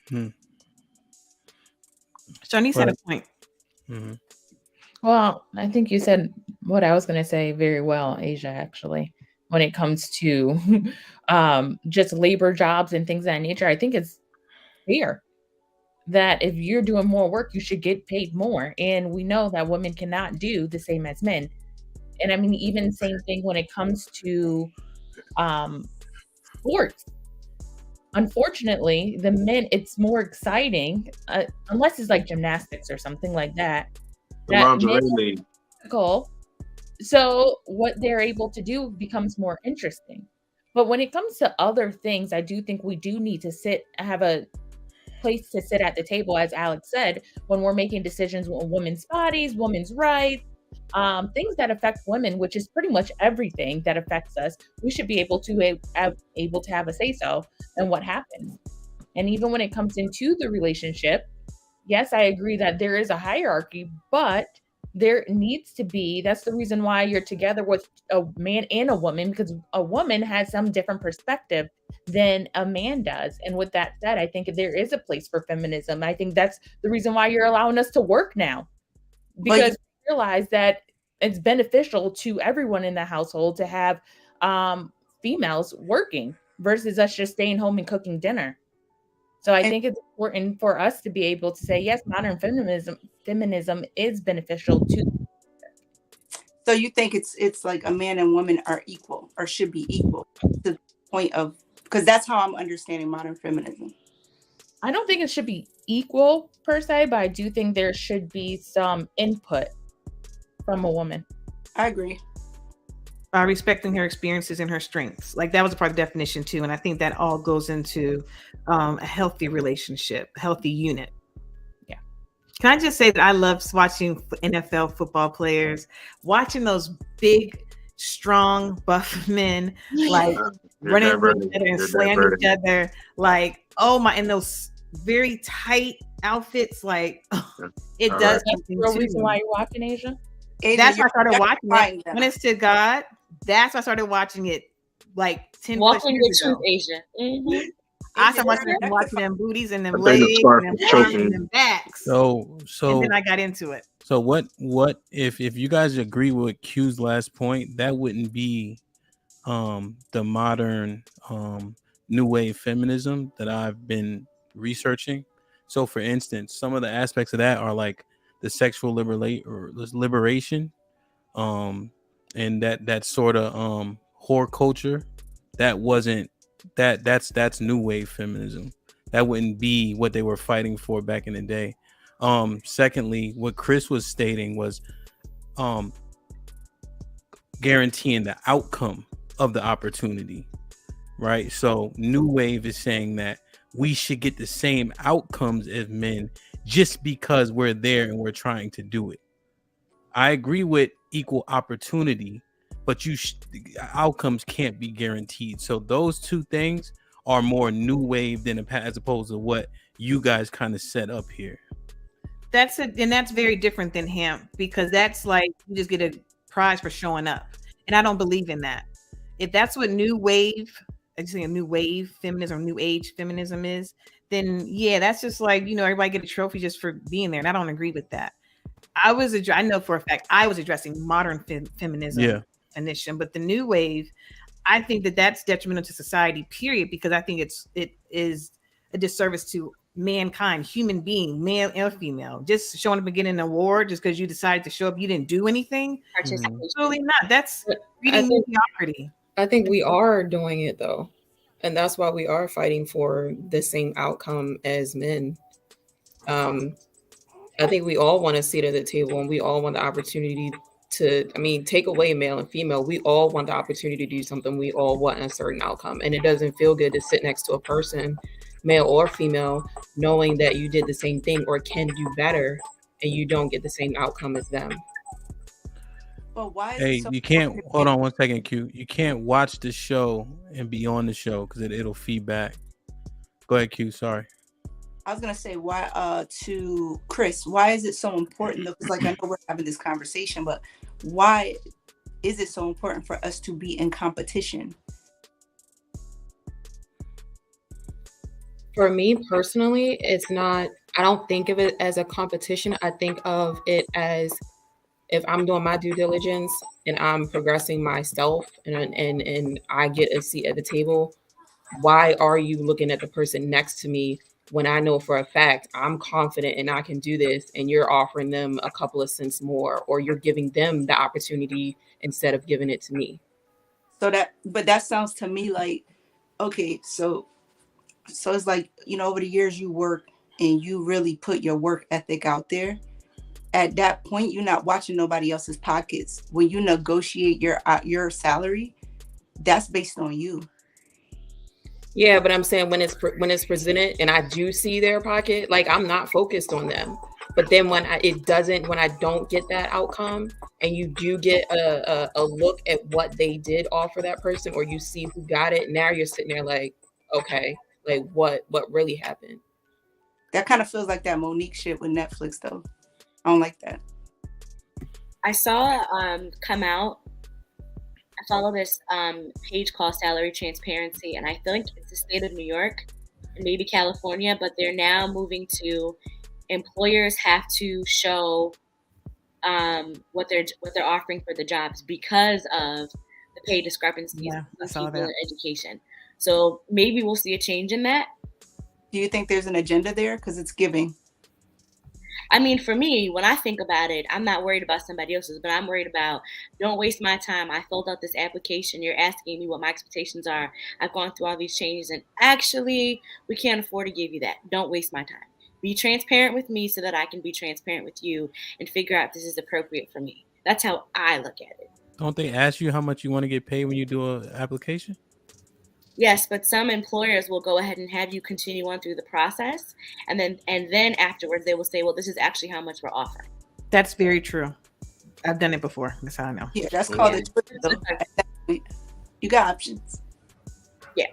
Hmm. Shanice had a But point. mhm. Well, I think you said what I was going to say very well, Asia, actually, when it comes to just labor jobs and things of that nature. I think it's fair that if you're doing more work, you should get paid more. And we know that women cannot do the same as men. And I mean, even same thing when it comes to um, sports. Unfortunately, the men, it's more exciting, unless it's like gymnastics or something like that, The that lingerie men league. are physical. So what they're able to do becomes more interesting. But when it comes to other things, I do think we do need to have a place to sit at the table, as Alex said, when we're making decisions on women's bodies, women's rights, things that affect women, which is pretty much everything that affects us. We should be able to have a say so in what happens. And even when it comes into the relationship, yes, I agree that there is a hierarchy, but there needs to be. That's the reason why you're together with a man and a woman, because a woman has some different perspective than a man does. And with that said, I think there is a place for feminism. I think that's the reason why you're allowing us to work now, But because we realize that it's beneficial to everyone in the household to have females working versus us just staying home and cooking dinner. So I and think it's important for us to be able to say, yes, modern feminism is beneficial to. so you think it's like a man and woman are equal or should be equal to the point of, because that's how I'm understanding modern feminism. I don't think it should be equal per se, but I do think there should be some input from a woman. I agree. By respecting her experiences and her strengths. Like that was a part of the definition too. And I think that all goes into a healthy relationship, healthy unit. Yeah. Can I just say that I love watching NFL football players, watching those big, strong, buff men like running into each other and slamming each other. Like, oh my, and those very tight outfits. Like, it does That's something the real to reason me. why you're watching Asia. That's why I started watching justifying it. them. When it's to God, that's why I started watching it like 10 plus Walking the years truth, ago. Asia. Mhm. I started watching them booties and them I think the legs spark and them is arms and choking. them backs. So And then I got into it. So what if you guys agree with Q's last point, that wouldn't be the modern new wave feminism that I've been researching. So for instance, some of the aspects of that are like the sexual liberation, and that sort of whore culture. That wasn't that's new wave feminism. That wouldn't be what they were fighting for back in the day. Secondly, what Kris was stating was um guaranteeing the outcome of the opportunity, right? So new wave is saying that we should get the same outcomes as men just because we're there and we're trying to do it. I agree with equal opportunity, but outcomes can't be guaranteed. So those two things are more new wave than as opposed to what you guys kind of set up here. And that's very different than hemp, because that's like you just get a prize for showing up. And I don't believe in that. If that's what new wave feminism, new age feminism is, then yeah, that's just like, everybody get a trophy just for being there. And I don't agree with that. I know for a fact I was addressing modern feminism definition, but the new wave, I think that's detrimental to society, period, because I think it is a disservice to mankind, human being, male and female. Just showing up and getting an award just because you decided to show up, you didn't do anything. Absolutely not. That's reading mediocrity. I think we are doing it though, and that's why we are fighting for the same outcome as men. I think we all want a seat at the table, and we all want the opportunity to, take away male and female. We all want the opportunity to do something. We all want a certain outcome. And it doesn't feel good to sit next to a person, male or female, knowing that you did the same thing or can do better and you don't get the same outcome as them. But why is Hey, you can't hold on one second, Q. You can't watch the show and be on the show because it'll feedback. Go ahead, Q. Sorry. I was gonna say why to Kris, why is it so important though? Because like I know we're having this conversation, but why is it so important for us to be in competition? For me personally, it's not, I don't think of it as a competition. I think of it as, if I'm doing my due diligence and I'm progressing myself and I get a seat at the table, why are you looking at the person next to me when I know for a fact I'm confident and I can do this, and you're offering them a couple of cents more, or you're giving them the opportunity instead of giving it to me? But that sounds to me like, okay, so it's like, over the years you work and you really put your work ethic out there. At that point, you're not watching nobody else's pockets. When you negotiate your salary, that's based on you. Yeah, but I'm saying when it's presented and I do see their pocket, like, I'm not focused on them. But then when I don't get that outcome, and you do get a look at what they did offer that person, or you see who got it, now you're sitting there like, okay, like what really happened? That kind of feels like that Monique shit with Netflix, though. I don't like that. I saw come out. I follow this page called Salary Transparency, and I think it's the state of New York and maybe California, but they're now moving to employers have to show what they're offering for the jobs because of the pay discrepancies in people in education. So maybe we'll see a change in that. Do you think there's an agenda there? Because it's giving. I mean, for me, when I think about it, I'm not worried about somebody else's, but I'm worried about, don't waste my time. I filled out this application. You're asking me what my expectations are. I've gone through all these changes, and actually, we can't afford to give you that. Don't waste my time. Be transparent with me so that I can be transparent with you and figure out if this is appropriate for me. That's how I look at it. Don't they ask you how much you want to get paid when you do an application? Yes, but some employers will go ahead and have you continue on through the process, and then afterwards they will say, well, this is actually how much we're offering. That's very true. I've done it before. That's how I know. Yeah, that's called a. You got options. Yeah.